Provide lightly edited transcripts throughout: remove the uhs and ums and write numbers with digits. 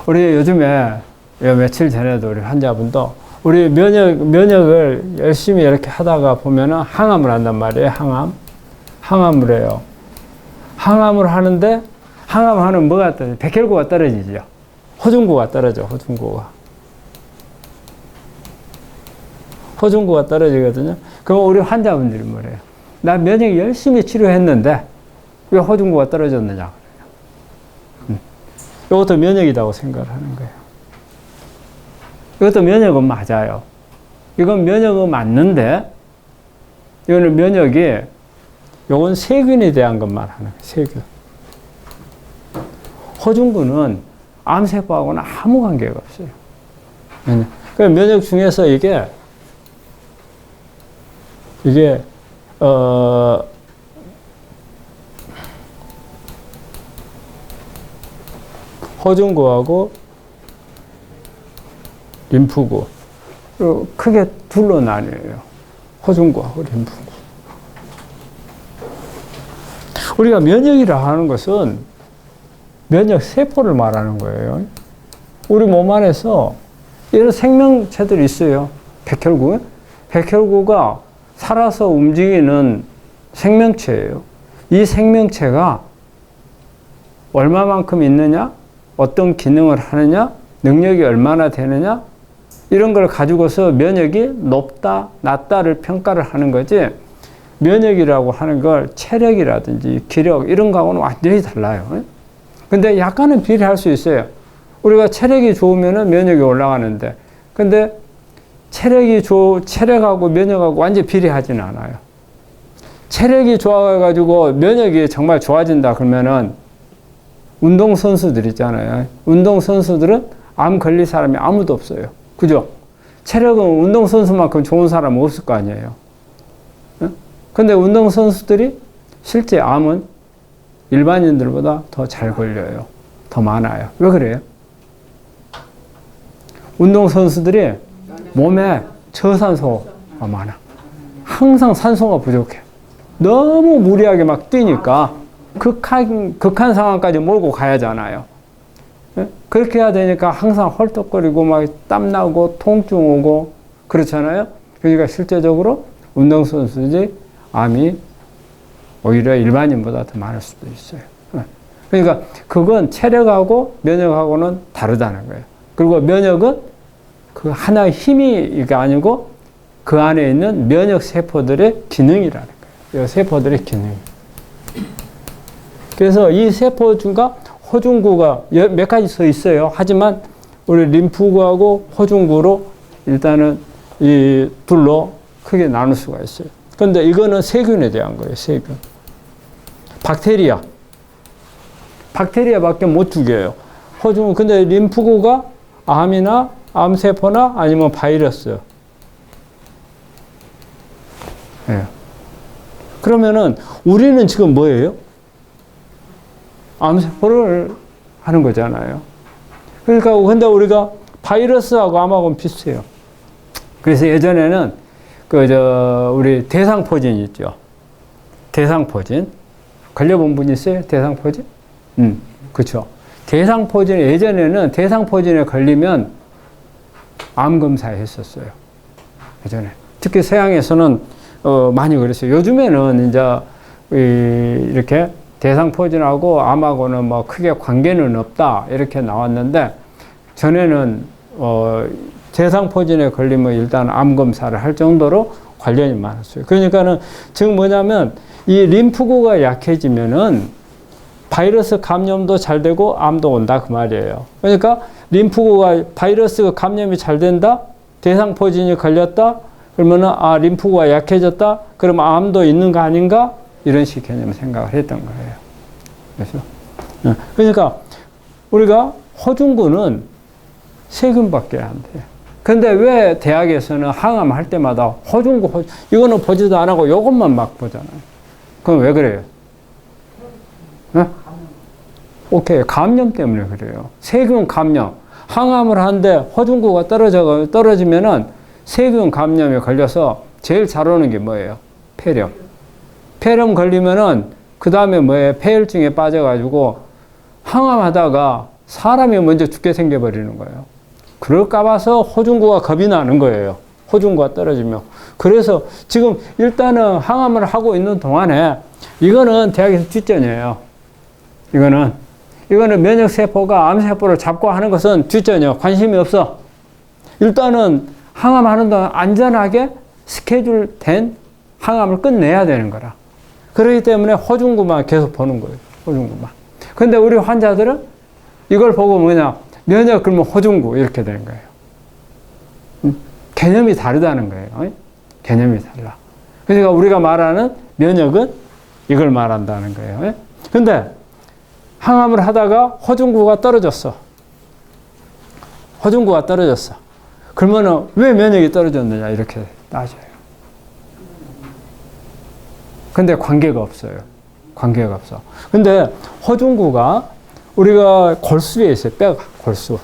우리 요즘에 며칠 전에도 우리 환자분도 우리 면역을 열심히 이렇게 하다가 보면은 항암을 한단 말이에요. 항암을 해요. 항암을 하는데 항암하는 뭐가 떨어지죠? 백혈구가 떨어지죠. 호중구가 떨어져. 호중구가 떨어지거든요. 그럼 우리 환자분들이 뭐래요? 나 면역 열심히 치료했는데 왜 호중구가 떨어졌느냐. 이것도 면역이라고 생각을 하는 거예요. 이것도 면역은 맞아요. 이건 면역은 맞는데 이거는 면역이 요건 세균에 대한 것만 하는 거예요. 세균. 호중구는 암세포하고는 아무 관계가 없어요. 그 면역 중에서 이게 호중구하고 림프구 크게 둘로 나뉘어요. 호중구하고 림프구. 우리가 면역이라 하는 것은 면역 세포를 말하는 거예요. 우리 몸 안에서 이런 생명체들이 있어요. 백혈구가 살아서 움직이는 생명체예요. 이 생명체가 얼마만큼 있느냐, 어떤 기능을 하느냐, 능력이 얼마나 되느냐, 이런 걸 가지고서 면역이 높다, 낮다를 평가를 하는 거지, 면역이라고 하는 걸 체력이라든지 기력, 이런 거하고는 완전히 달라요. 근데 약간은 비례할 수 있어요. 우리가 체력이 좋으면 면역이 올라가는데, 근데 체력하고 면역하고 완전히 비례하지는 않아요. 체력이 좋아가지고 면역이 정말 좋아진다 그러면은 운동선수들 있잖아요. 운동선수들은 암 걸릴 사람이 아무도 없어요. 그죠? 체력은 운동선수만큼 좋은 사람은 없을 거 아니에요. 근데 운동선수들이 실제 암은 일반인들보다 더 잘 걸려요. 더 많아요. 왜 그래요? 운동선수들이 몸에 저산소가 많아. 항상 산소가 부족해. 너무 무리하게 막 뛰니까 극한 상황까지 몰고 가야 하잖아요. 그렇게 해야 되니까 항상 헐떡거리고 막 땀나고 통증 오고 그렇잖아요. 그러니까 실제적으로 운동선수들이 암이 오히려 일반인보다 더 많을 수도 있어요. 그러니까 그건 체력하고 면역하고는 다르다는 거예요. 그리고 면역은 그 하나의 힘이 아니고 그 안에 있는 면역 세포들의 기능이라는 거예요. 이 세포들의 기능. 그래서 이 세포 중과 호중구가 몇 가지 더 있어요. 하지만 우리 림프구하고 호중구로 일단은 이 둘로 크게 나눌 수가 있어요. 그런데 이거는 세균에 대한 거예요. 세균. 박테리아밖에 못 죽여요. 호중구. 근데 림프구가 암이나 암세포나 아니면 바이러스. 네. 그러면은 우리는 지금 뭐예요? 암세포를 하는 거잖아요. 그러니까 근데 우리가 바이러스하고 암하고는 비슷해요. 그래서 예전에는 우리 대상포진 있죠. 대상포진. 걸려본 분 있어요? 대상포진? 그쵸. 대상포진, 예전에는 대상포진에 걸리면 암검사 했었어요. 예전에. 특히 서양에서는, 많이 그랬어요. 요즘에는 이제, 이렇게 대상포진하고 암하고는 뭐 크게 관계는 없다. 이렇게 나왔는데, 전에는, 대상포진에 걸리면 일단 암검사를 할 정도로 관련이 많았어요. 그러니까는 지금 뭐냐면, 이 림프구가 약해지면은 바이러스 감염도 잘 되고 암도 온다 그 말이에요. 그러니까 림프구가 바이러스 감염이 잘 된다? 대상포진이 걸렸다? 그러면은 림프구가 약해졌다? 그러면 암도 있는 거 아닌가? 이런 식의 개념을 생각을 했던 거예요. 그래서 그러니까 우리가 호중구는 세균밖에 안 돼요. 근데 왜 대학에서는 항암 할 때마다 호중구 이거는 보지도 안 하고 이것만 막 보잖아요. 그럼 왜 그래요? 네? 오케이. 감염 때문에 그래요. 세균 감염. 항암을 하는데 호중구가 떨어지면은 세균 감염에 걸려서 제일 잘 오는 게 뭐예요? 폐렴. 폐렴 걸리면은 그 다음에 뭐예요? 폐혈증에 빠져가지고 항암하다가 사람이 먼저 죽게 생겨버리는 거예요. 그럴까 봐서 호중구가 겁이 나는 거예요. 호중구가 떨어지면. 그래서 지금 일단은 항암을 하고 있는 동안에 이거는 대학에서 뒷전이에요. 이거는 면역세포가 암세포를 잡고 하는 것은 뒷전이에요. 관심이 없어. 일단은 항암하는 동안 안전하게 스케줄 된 항암을 끝내야 되는 거라. 그렇기 때문에 호중구만 계속 보는 거예요. 호중구만. 근데 우리 환자들은 이걸 보고 뭐냐, 면역 그러면 호중구 이렇게 되는 거예요. 개념이 다르다는 거예요. 개념이 달라. 그러니까 우리가 말하는 면역은 이걸 말한다는 거예요. 근데 항암을 하다가 호중구가 떨어졌어. 호중구가 떨어졌어. 그러면은 왜 면역이 떨어졌느냐 이렇게 따져요. 근데 관계가 없어요. 관계가 없어. 근데 호중구가 우리가 골수에 있어요. 뼈가 골수.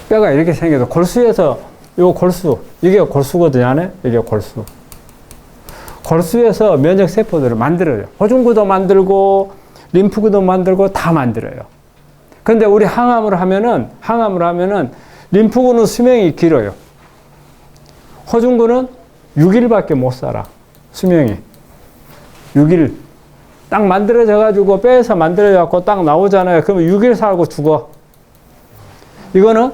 뼈가 이렇게 생겨서 골수에서 요 골수, 이게 골수거든요. 안에 이게 골수. 골수에서 면역 세포들을 만들어요. 호중구도 만들고 림프구도 만들고 다 만들어요. 근데 우리 항암을 하면은 림프구는 수명이 길어요. 호중구는 6일밖에 못 살아. 수명이. 6일. 딱 만들어져 가지고 뼈에서 만들어져 갖고 딱 나오잖아요. 그러면 6일 살고 죽어. 이거는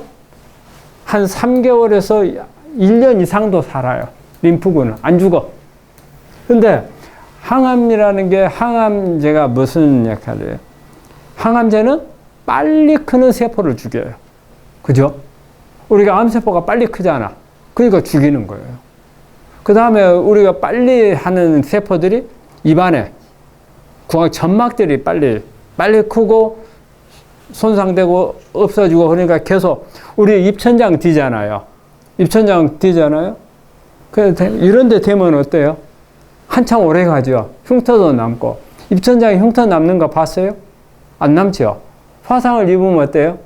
한 3개월에서 1년 이상도 살아요. 림프구는 안 죽어. 근데 항암이라는 게, 항암제가 무슨 역할이에요? 항암제는 빨리 크는 세포를 죽여요. 그죠? 우리가 암세포가 빨리 크잖아. 그러니까 죽이는 거예요. 그 다음에 우리가 빨리 하는 세포들이 입안에 점막들이 빨리 크고 손상되고 없어지고, 그러니까 계속 우리 입천장 뒤잖아요. 입천장 뒤잖아요. 이런 데 되면 어때요? 한참 오래 가죠. 흉터도 남고. 입천장에 흉터 남는 거 봤어요? 안 남죠? 화상을 입으면 어때요?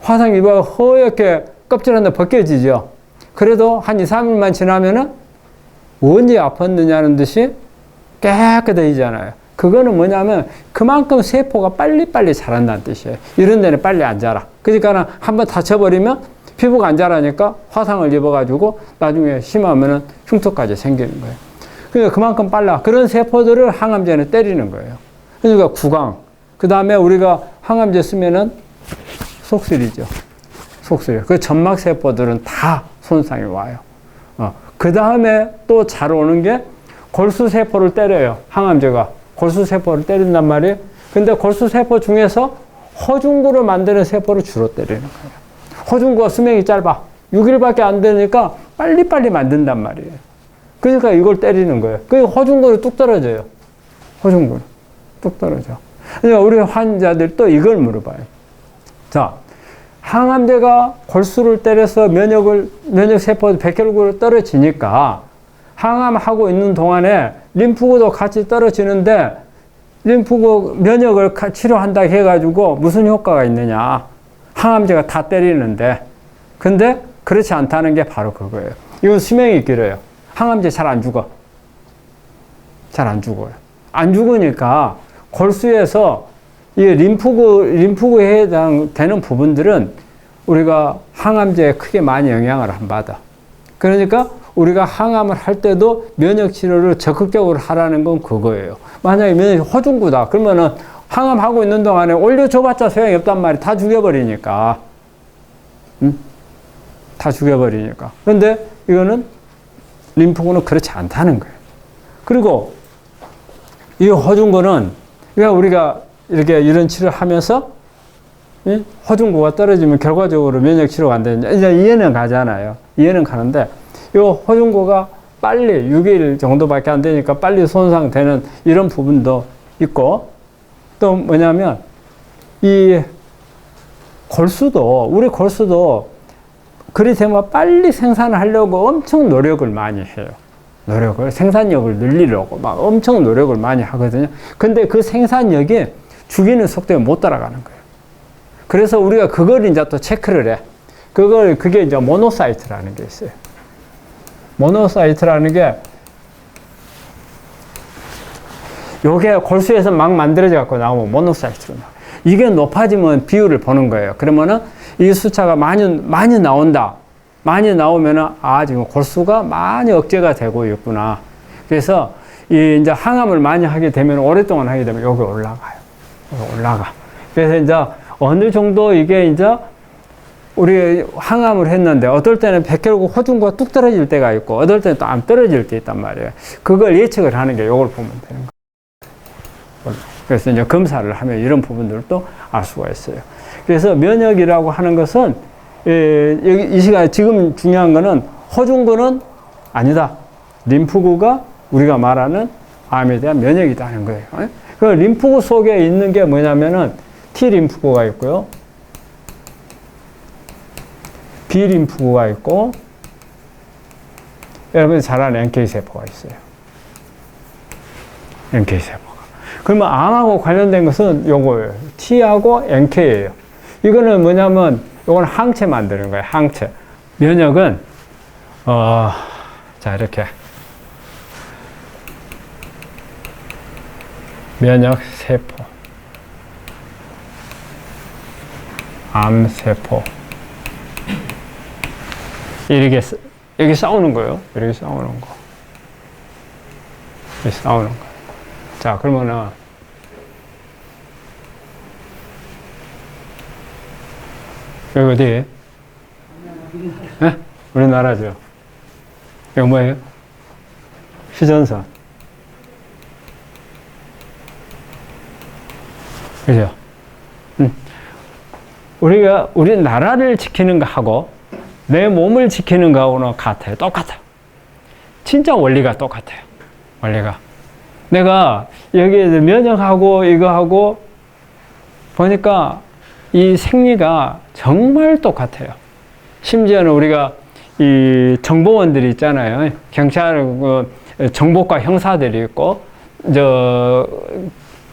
화상 입어 허옇게 껍질 하나 벗겨지죠? 그래도 한 2, 3일만 지나면은 언제 아팠느냐는 듯이 깨끗해지잖아요. 그거는 뭐냐면 그만큼 세포가 빨리빨리 자란다는 뜻이에요. 이런 데는 빨리 안 자라. 그러니까 한번 다쳐버리면 피부가 안 자라니까 화상을 입어가지고 나중에 심하면은 흉터까지 생기는 거예요. 그러니까 그만큼 빨라. 그런 세포들을 항암제는 때리는 거예요. 그러니까 구강. 그 다음에 우리가 항암제 쓰면은 속쓰리죠. 속쓰리. 그 점막세포들은 다 손상이 와요. 그 다음에 또 잘 오는 게 골수세포를 때려요. 항암제가. 골수세포를 때린단 말이에요. 근데 골수세포 중에서 호중구를 만드는 세포를 주로 때리는 거예요. 호중구가 수명이 짧아. 6일밖에 안 되니까 빨리빨리 만든단 말이에요. 그러니까 이걸 때리는 거예요. 그 호중구는 뚝 떨어져요. 호중구는 뚝 떨어져. 그러니까 우리 환자들 또 이걸 물어봐요. 자, 항암제가 골수를 때려서 면역세포 백혈구를 떨어지니까 항암하고 있는 동안에 림프구도 같이 떨어지는데 림프구 면역을 치료한다 해가지고 무슨 효과가 있느냐. 항암제가 다 때리는데. 근데 그렇지 않다는 게 바로 그거예요. 이건 수명이 길어요. 항암제 잘 안 죽어. 잘 안 죽어요. 안 죽으니까 골수에서 이 림프구에 해당되는 부분들은 우리가 항암제에 크게 많이 영향을 안 받아. 그러니까 우리가 항암을 할 때도 면역 치료를 적극적으로 하라는 건 그거예요. 만약에 면역이 호중구다. 그러면은 항암하고 있는 동안에 올려줘봤자 소용이 없단 말이야. 다 죽여버리니까. 다 죽여버리니까. 그런데 이거는 림프구는 그렇지 않다는 거예요. 그리고 이 호중구는 우리가 이렇게 이런 치료를 하면서 호중구가 떨어지면 결과적으로 면역 치료가 안 되는데 이제 이해는 가잖아요. 이해는 가는데 이 호중구가 빨리 6일 정도밖에 안 되니까 빨리 손상되는 이런 부분도 있고, 또 뭐냐면 이 우리 골수도 그리 되면 빨리 생산을 하려고 엄청 노력을 많이 해요. 생산력을 늘리려고 막 엄청 노력을 많이 하거든요. 근데 그 생산력이 죽이는 속도에 못 따라가는 거예요. 그래서 우리가 그걸 이제 또 체크를 해. 그게 이제 모노사이트라는 게 있어요. 모노사이트라는 게 요게 골수에서 막 만들어져 갖고 나오면 모노사이트로 나와요. 이게 높아지면 비율을 보는 거예요. 그러면은 이 숫자가 많이 나온다. 많이 나오면은, 아, 지금 골수가 많이 억제가 되고 있구나. 그래서 이제 항암을 많이 하게 되면, 오랫동안 하게 되면 여기 올라가요. 여기 올라가. 그래서 이제 어느 정도 이게 이제 우리 항암을 했는데 어떨 때는 백혈구 호중구가 뚝 떨어질 때가 있고 어떨 때는 또 안 떨어질 때 있단 말이에요. 그걸 예측을 하는 게 이걸 보면 되는 거예요. 그래서 이제 검사를 하면 이런 부분들도 알 수가 있어요. 그래서 면역이라고 하는 것은 여기 이 시간에 지금 중요한 거는 호중구는 아니다. 림프구가 우리가 말하는 암에 대한 면역이다 하는 거예요. 그 림프구 속에 있는 게 뭐냐면은 T 림프구가 있고요. B 림프구가 있고 여러분이 잘 아는 NK 세포가 있어요. NK 세포가. 그러면 암하고 관련된 것은 요거예요. T하고 NK예요. 이거는 뭐냐면 요건 항체 만드는 거예요. 항체. 면역은 자 이렇게 면역 세포, 암 세포. 이렇게 여기 싸우는 거예요. 이렇게 싸우는 거. 이렇게 싸우는 거. 자, 그러면은 여기 어디에? 네? 우리나라죠. 이거 뭐예요? 휴전선. 그죠? 우리나라를 지키는 거하고 내 몸을 지키는 거하고는 같아요. 똑같아요. 진짜 원리가 똑같아요. 원리가. 내가 여기에 면역하고 이거하고 보니까 이 생리가 정말 똑같아요. 심지어는 우리가 이 정보원들이 있잖아요. 경찰, 정보과 형사들이 있고,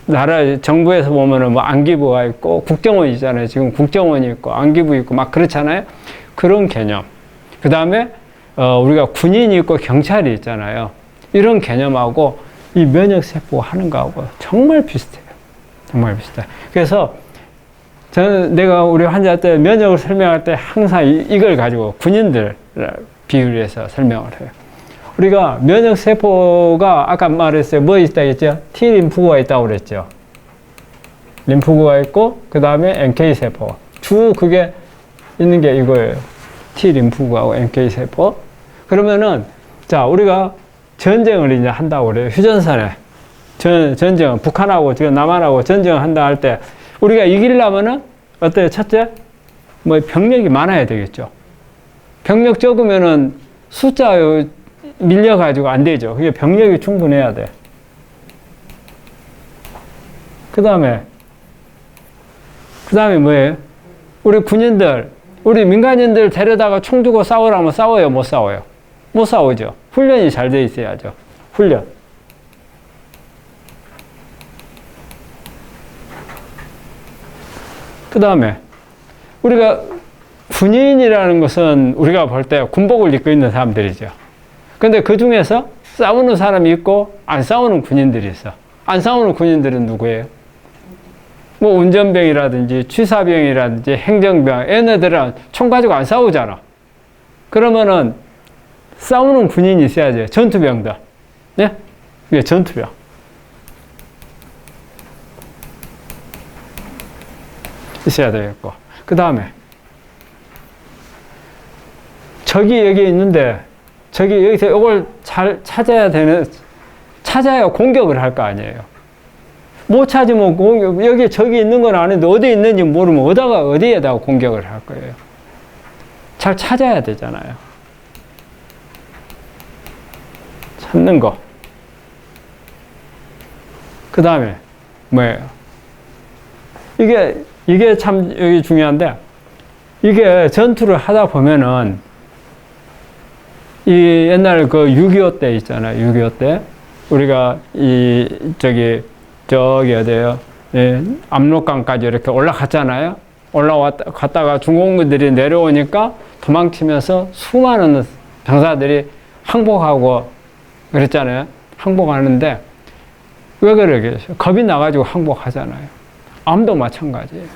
나라 정부에서 보면은 뭐 안기부가 있고, 국정원 있잖아요. 지금 국정원이 있고, 안기부 있고, 막 그렇잖아요. 그런 개념. 그 다음에, 우리가 군인이 있고 경찰이 있잖아요. 이런 개념하고 이 면역세포가 하는 거하고 정말 비슷해요. 정말 비슷해요. 그래서 내가 우리 환자 때 면역을 설명할 때 항상 이걸 가지고 군인들 비유를 해서 설명을 해요. 우리가 면역세포가 아까 말했어요. 뭐 있다 했죠? T 림프구가 있다고 그랬죠. 림프구가 있고, 그 다음에 NK세포. 그게 있는 게 이거예요. T 림프구하고 NK세포. 그러면은, 자, 우리가 전쟁을 이제 한다고 그래요. 휴전선에. 전쟁, 북한하고 지금 남한하고 전쟁을 한다 할 때, 우리가 이기려면은, 어때요? 첫째, 뭐 병력이 많아야 되겠죠. 병력 적으면은 숫자 밀려가지고 안 되죠. 그게 병력이 충분해야 돼. 그 다음에 뭐예요? 우리 군인들, 우리 민간인들 데려다가 총 두고 싸우라면 싸워요? 못 싸워요? 못 싸우죠. 훈련이 잘 돼 있어야죠. 훈련. 그 다음에 우리가 군인이라는 것은 우리가 볼 때 군복을 입고 있는 사람들이죠. 근데 그 중에서 싸우는 사람이 있고 안 싸우는 군인들이 있어. 안 싸우는 군인들은 누구예요? 뭐 운전병이라든지 취사병이라든지 행정병, 얘네들은 총 가지고 안 싸우잖아. 그러면은 싸우는 군인이 있어야죠. 전투병들. 네? 이게 전투병. 있어야 되겠고. 그 다음에 적이 여기 있는데 적이 여기서 이걸 잘 찾아야 공격을 할 거 아니에요. 못 찾으면 여기 적이 있는 건 아는데 어디에 있는지 모르면 어디에다가 공격을 할 거예요. 잘 찾아야 되잖아요. 찾는 거. 그 다음에 뭐예요? 이게 참 여기 중요한데, 이게 전투를 하다 보면은 이 옛날 그 6.25 때 있잖아요. 6.25 때 우리가 저기 어디에요? 예, 압록강까지 이렇게 올라갔잖아요. 갔다가 중공군들이 내려오니까 도망치면서 수많은 병사들이 항복하고 그랬잖아요. 항복하는데 왜 그러겠어요? 겁이 나가지고 항복하잖아요. 암도 마찬가지예요.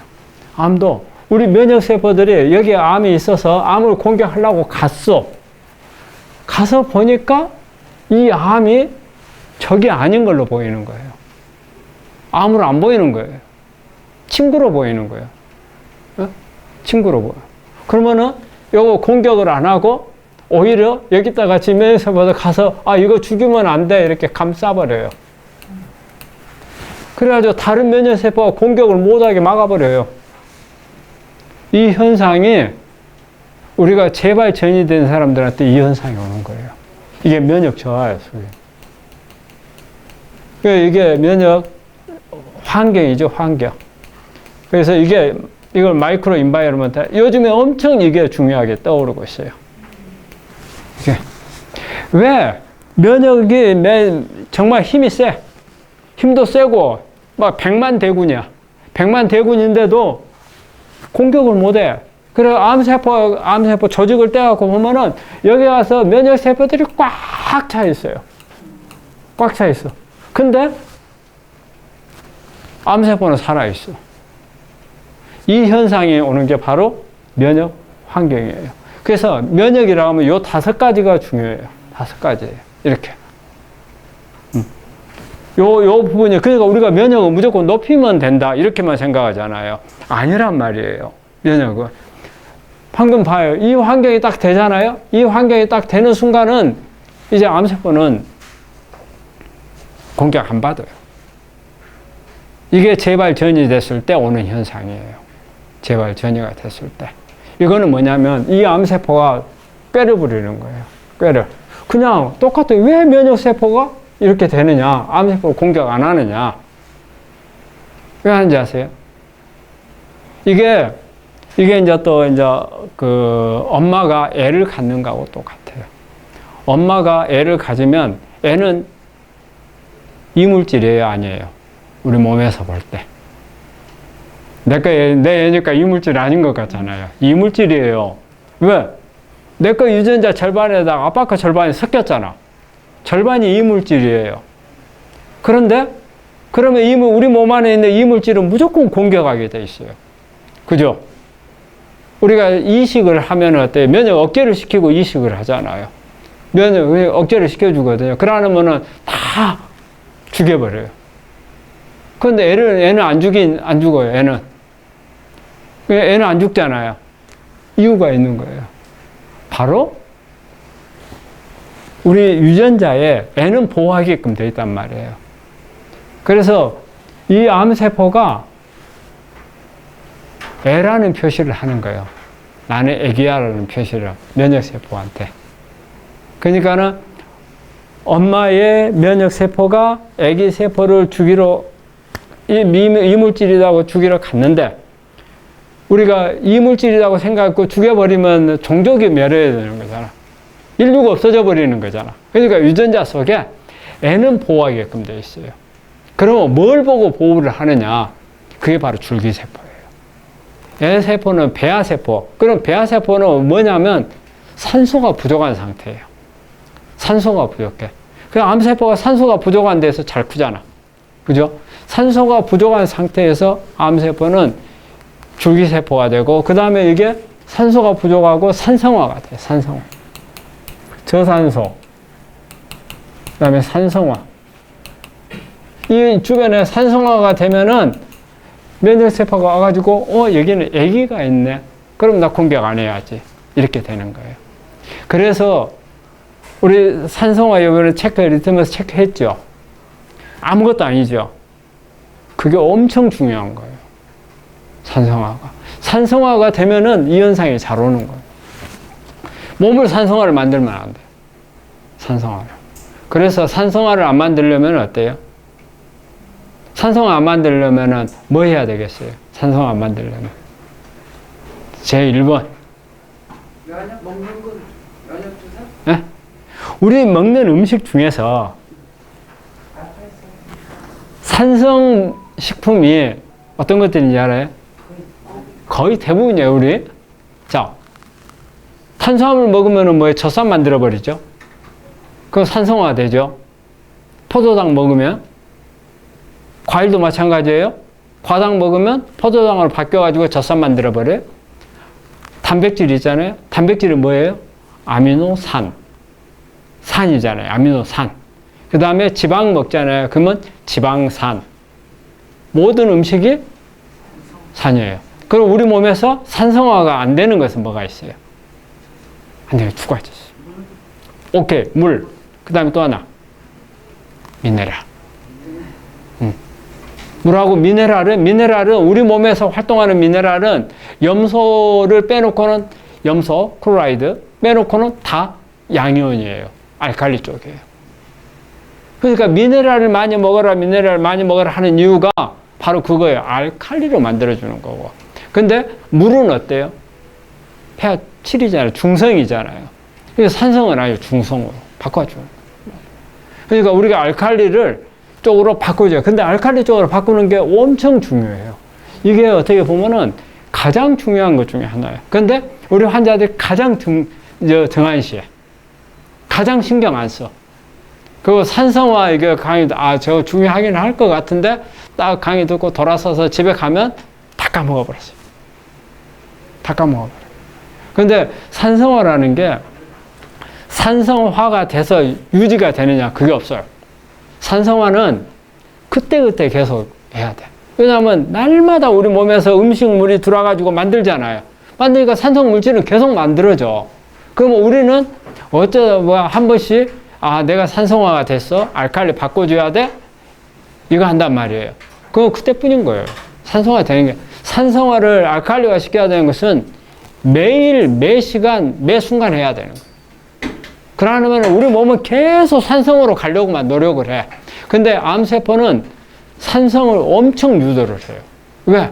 암도 우리 면역세포들이 여기에 암이 있어서 암을 공격하려고 갔어. 가서 보니까 이 암이 적이 아닌 걸로 보이는 거예요. 암으로 안 보이는 거예요. 친구로 보이는 거예요. 어? 친구로 보여. 그러면은 요거 공격을 안 하고 오히려 여기다가 면역세포들 가서 이거 죽이면 안 돼 이렇게 감싸버려요. 그래가지고 다른 면역세포가 공격을 못하게 막아버려요. 이 현상이 우리가 재발 전이된 사람들한테 이 현상이 오는 거예요. 이게 면역 저하예요. 이게 면역 환경이죠, 환경. 그래서 이걸 마이크로 인바이러먼트, 요즘에 엄청 이게 중요하게 떠오르고 있어요. 이게. 왜? 면역이 정말 힘이 세. 힘도 세고, 막 100만 대군이야. 100만 대군인데도 공격을 못 해. 그래, 암세포 조직을 떼갖고 보면은, 여기 와서 면역세포들이 꽉 차 있어요. 꽉 차 있어. 근데, 암세포는 살아있어. 이 현상이 오는 게 바로 면역 환경이에요. 그래서 면역이라고 하면 요 5가지가 중요해요. 5가지예요. 이렇게. 요 부분이, 그러니까 우리가 면역을 무조건 높이면 된다. 이렇게만 생각하잖아요. 아니란 말이에요. 면역은. 방금 봐요. 이 환경이 딱 되잖아요. 이 환경이 딱 되는 순간은 이제 암세포는 공격 안 받아요. 이게 재발 전이 됐을 때 오는 현상이에요. 재발 전이가 됐을 때. 이거는 뭐냐면 이 암세포가 꾀를 부리는 거예요. 꾀를. 그냥 똑같아. 왜 면역세포가 이렇게 되느냐? 암세포 공격 안 하느냐? 왜 하는지 아세요? 이게 이제 또 엄마가 애를 갖는 거하고 똑같아요. 엄마가 애를 가지면 애는 이물질이에요, 아니에요? 우리 몸에서 볼 때. 내 애니까 이물질이 아닌 것 같잖아요. 이물질이에요. 왜? 내 거 유전자 절반에다가 아빠 거 절반이 섞였잖아. 절반이 이물질이에요. 그런데, 그러면 우리 몸 안에 있는 이물질은 무조건 공격하게 돼 있어요. 그죠? 우리가 이식을 하면 어때요? 면역 억제를 시키고 이식을 하잖아요. 면역 억제를 시켜주거든요. 그러면은 다 죽여버려요. 그런데 애는 안 죽어요, 애는. 애는 안 죽잖아요. 이유가 있는 거예요. 바로, 우리 유전자에 애는 보호하게끔 되어 있단 말이에요. 그래서 이 암세포가 애라는 표시를 하는 거예요. 나는 애기야라는 표시를 면역세포한테. 그러니까는 엄마의 면역세포가 애기세포를 죽이러 이물질이라고 죽이러 갔는데 우리가 이물질이라고 생각하고 죽여버리면 종족이 멸해되는 거잖아. 인류가 없어져 버리는 거잖아. 그러니까 유전자 속에 애는 보호하게끔 되어 있어요. 그러면 뭘 보고 보호를 하느냐? 그게 바로 줄기세포예요. 애세포는 배아세포. 그럼 배아세포는 뭐냐면 산소가 부족한 상태예요. 산소가 부족해. 그 암세포가 산소가 부족한 데서 잘 크잖아. 그죠? 산소가 부족한 상태에서 암세포는 줄기세포가 되고, 그 다음에 이게 산소가 부족하고 산성화가 돼요. 산성화. 저산소. 그 다음에 산성화. 이 주변에 산성화가 되면은 면역세포가 와가지고, 여기는 애기가 있네. 그럼 나 공격 안 해야지. 이렇게 되는 거예요. 그래서 우리 산성화 이번에 리트머스 체크했죠. 아무것도 아니죠. 그게 엄청 중요한 거예요. 산성화가. 산성화가 되면은 이 현상이 잘 오는 거예요. 몸을 산성화를 만들면 안 돼요. 산성화를. 그래서 산성화를 안 만들려면 어때요? 산성화 안 만들려면은 뭐 해야 되겠어요? 산성화 안 만들려면. 제1번. 면역 먹는 건 면역 주사? 네? 우리 먹는 음식 중에서 산성 식품이 어떤 것들인지 알아요? 거의 대부분이에요, 우리. 자, 탄수화물 먹으면 뭐예요? 젖산 만들어버리죠? 그거 산성화 되죠? 포도당 먹으면 과일도 마찬가지예요. 과당 먹으면 포도당으로 바뀌어가지고 젖산 만들어버려요. 단백질 있잖아요. 단백질이 뭐예요? 아미노산. 산이잖아요. 아미노산. 그 다음에 지방 먹잖아요. 그러면 지방산. 모든 음식이 산이에요. 그리고 우리 몸에서 산성화가 안 되는 것은 뭐가 있어요? 안 되는 게 두 가지 있어요. 오케이, 물. 그 다음에 또 하나. 미네랄. 물하고 미네랄은 우리 몸에서 활동하는 미네랄은 염소를 빼놓고는 염소, 클로라이드 빼놓고는 다 양이온이에요. 알칼리 쪽이에요. 그러니까 미네랄을 많이 먹어라 하는 이유가 바로 그거예요. 알칼리로 만들어주는 거고. 근데 물은 어때요? pH 7이잖아요. 중성이잖아요. 그래서 산성은 아니에요. 중성으로 바꿔주는 거예요. 그러니까 우리가 알칼리를 쪽으로 바꾸죠. 근데 알칼리 쪽으로 바꾸는 게 엄청 중요해요. 이게 어떻게 보면은 가장 중요한 것 중에 하나예요. 근데 우리 환자들이 가장 등한시해. 가장 신경 안 써. 그 산성화 이게 강의, 저 중요하긴 할 것 같은데 딱 강의 듣고 돌아서서 집에 가면 다 까먹어버렸어요. 다 까먹어버려요. 근데 산성화라는 게 산성화가 돼서 유지가 되느냐, 그게 없어요. 산성화는 그때그때 계속 해야 돼. 왜냐하면 날마다 우리 몸에서 음식물이 들어와가지고 만들잖아요. 만드니까 산성물질은 계속 만들어져. 그러면 우리는 어쩌다 한 번씩 내가 산성화가 됐어. 알칼리 바꿔줘야 돼. 이거 한단 말이에요. 그건 그때뿐인 거예요. 산성화 되는 게. 산성화를 알칼리화 시켜야 되는 것은 매일, 매 시간, 매 순간 해야 되는 거예요. 그러면 우리 몸은 계속 산성으로 가려고만 노력을 해. 근데 암세포는 산성을 엄청 유도를 해요. 왜?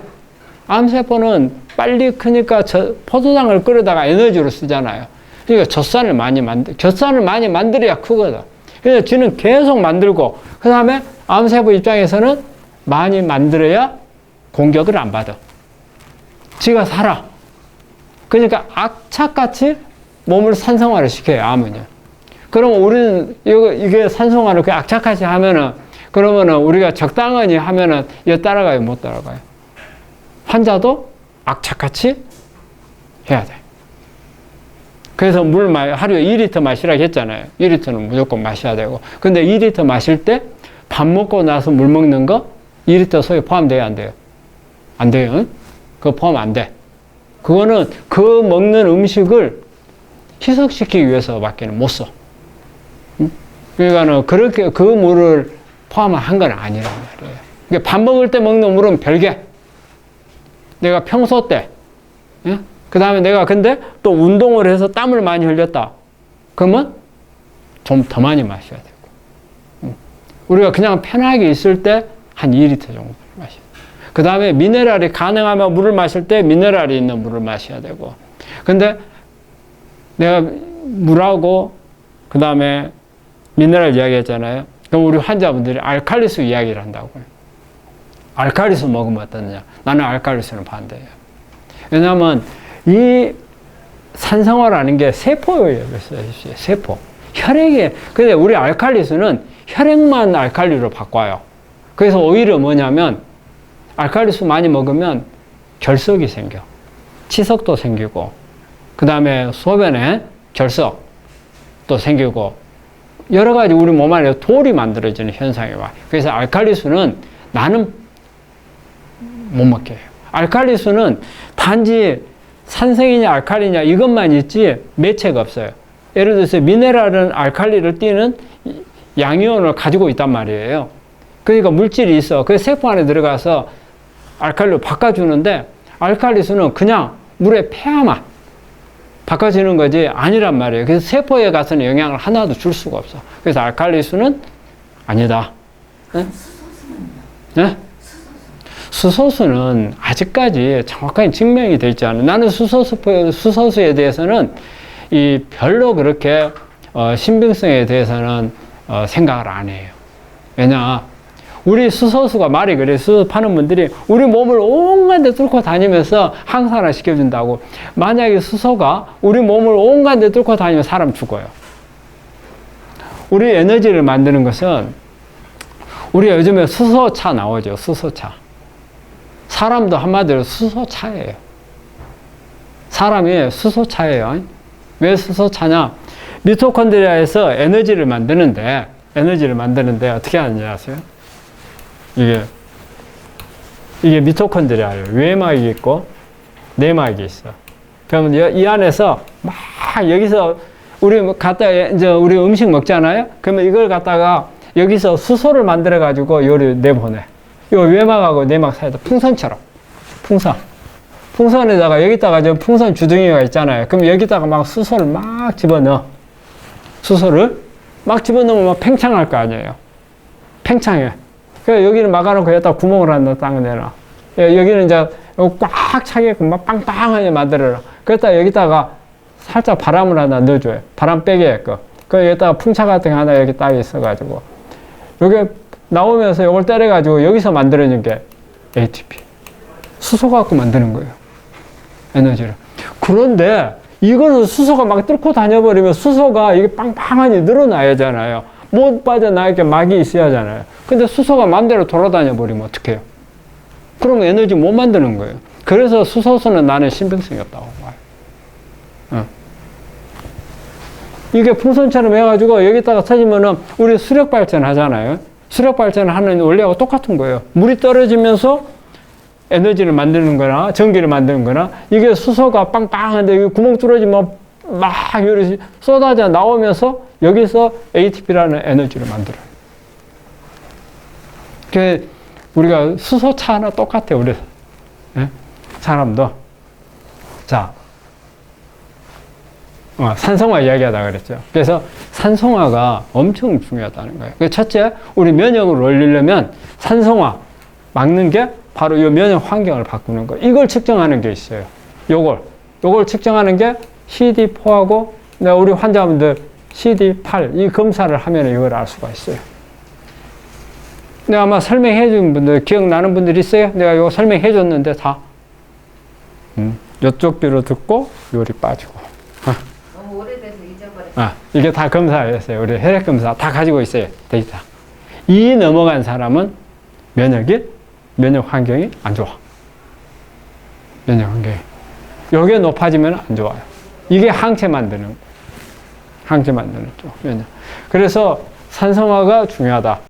암세포는 빨리 크니까 포도당을 끓여다가 에너지로 쓰잖아요. 그러니까 젖산을 많이 만들어야 크거든. 그래서 쥐는 계속 만들고, 그 다음에 암세포 입장에서는 많이 만들어야 공격을 안 받아. 쥐가 살아. 그러니까 악착같이 몸을 산성화를 시켜요, 암은요. 그러면 우리는 이게 산성화를 그 악착같이 하면은, 그러면은 우리가 적당히 하면은 이거 따라가요, 못 따라가요? 환자도 악착같이 해야 돼. 그래서 물 하루에 2리터 마시라고 했잖아요. 2리터는 무조건 마셔야 되고. 근데 2리터 마실 때 밥 먹고 나서 물 먹는 거 2리터 소에 포함돼야 안 돼요? 안 돼요. 응? 그거 포함 안 돼. 그거는 그 먹는 음식을 희석시키기 위해서밖에는 못 써. 그러니까는 그렇게 그 물을 포함한 건 아니란 말이에요. 그러니까 밥 먹을 때 먹는 물은 별개. 내가 평소 때, 예? 그 다음에 내가 근데 또 운동을 해서 땀을 많이 흘렸다. 그러면 좀 더 많이 마셔야 되고. 우리가 그냥 편하게 있을 때 한 2리터 정도 마셔야 돼요. 그 다음에 미네랄이 가능하면 물을 마실 때 미네랄이 있는 물을 마셔야 되고. 근데 내가 물하고 그 다음에 미네랄 이야기했잖아요. 그럼 우리 환자분들이 알칼리수 이야기를 한다고요. 알칼리수 먹으면 어떠느냐? 나는 알칼리수는 반대예요. 왜냐하면 이 산성화라는 게 세포예요. 세포. 혈액에. 근데 우리 알칼리수는 혈액만 알칼리로 바꿔요. 그래서 오히려 뭐냐면 알칼리수 많이 먹으면 결석이 생겨. 치석도 생기고, 그 다음에 소변에 결석도 생기고, 여러 가지 우리 몸 안에 돌이 만들어지는 현상이 와요. 그래서 알칼리수는 나는 못 먹게 해요. 알칼리수는 단지 산성이냐 알칼리냐 이것만 있지 매체가 없어요. 예를 들어서 미네랄은 알칼리를 띠는 양이온을 가지고 있단 말이에요. 그러니까 물질이 있어. 그래서 세포 안에 들어가서 알칼리로 바꿔주는데 알칼리수는 그냥 물의 폐화만 바꿔지는 거지 아니란 말이에요. 그래서 세포에 가서는 영향을 하나도 줄 수가 없어. 그래서 알칼리수는 아니다. 네? 네? 수소수는 아직까지 정확하게 증명이 되지 않아요. 나는 수소수에 대해서는 별로 그렇게 신빙성에 대해서는 생각을 안 해요. 왜냐? 우리 수소수가 말이 그래. 수소 파는 분들이 우리 몸을 온갖 데 뚫고 다니면서 항산화 시켜준다고. 만약에 수소가 우리 몸을 온갖 데 뚫고 다니면 사람 죽어요. 우리 에너지를 만드는 것은 우리가 요즘에 수소차 나오죠. 수소차. 사람도 한마디로 수소차예요. 사람이 수소차예요. 왜 수소차냐? 미토콘드리아에서 에너지를 만드는데 어떻게 하는지 아세요? 이게 미토콘드리아예요. 외막이 있고 내막이 있어. 그러면 이 안에서 막 여기서 우리 음식 먹잖아요. 그러면 이걸 갖다가 여기서 수소를 만들어 가지고 요리 내보내. 요 외막하고 내막 사이에다 풍선처럼 풍선에다가 여기다가 저 풍선 주둥이가 있잖아요. 그럼 여기다가 막 수소를 막 집어넣어. 수소를 막 집어넣으면 막 팽창할 거 아니에요. 팽창해. 그래서 여기는 막아놓고 여기다 구멍을 하나 딱 내놔. 여기는 이제 꽉 차게끔 막 빵빵하게 만들어라. 그랬다 여기다가 살짝 바람을 하나 넣어줘요. 바람 빼게 거. 그 여기다가 풍차 같은 거 하나 여기 딱 있어가지고 요게 나오면서 요걸 때려가지고 여기서 만들어진 게 ATP. 수소 갖고 만드는 거예요. 에너지를. 그런데 이거는 수소가 막 뚫고 다녀버리면 수소가 이게 빵빵하니 늘어나야 하잖아요. 못 빠져나가게 막이 있어야 하잖아요. 근데 수소가 마음대로 돌아다녀 버리면 어떡해요? 그러면 에너지 못 만드는 거예요. 그래서 수소수는 나는 신빙성이 없다고 봐요. 이게 풍선처럼 해가지고 여기다가 터지면은 우리 수력 발전 하잖아요. 수력 발전 하는 원리하고 똑같은 거예요. 물이 떨어지면서 에너지를 만드는 거나 전기를 만드는 거나 이게 수소가 빵빵한데 여기 구멍 뚫어지면 막 이렇게 쏟아져 나오면서 여기서 ATP라는 에너지를 만들어요. 그 우리가 수소차 하나 똑같아요. 우리 사람도. 자, 산성화 이야기하다 그랬죠. 그래서 산성화가 엄청 중요하다는 거예요. 첫째, 우리 면역을 올리려면 산성화 막는 게 바로 이 면역 환경을 바꾸는 거. 이걸 측정하는 게 있어요. 요걸 측정하는 게 CD4하고 우리 환자분들 CD8 이 검사를 하면 이걸 알 수가 있어요. 내가 아마 설명해 준 분들 기억나는 분들 있어요? 내가 이거 설명해 줬는데 다 이쪽 귀로 듣고 요리 빠지고 너무 오래돼서 잊어버렸어요. 이게 다 검사였어요. 우리 혈액 검사 다 가지고 있어요. 데이터. 이 넘어간 사람은 면역 환경이 안 좋아. 면역 환경이. 요게 높아지면 안 좋아요. 이게 항체 만드는 쪽 면역. 그래서 산성화가 중요하다.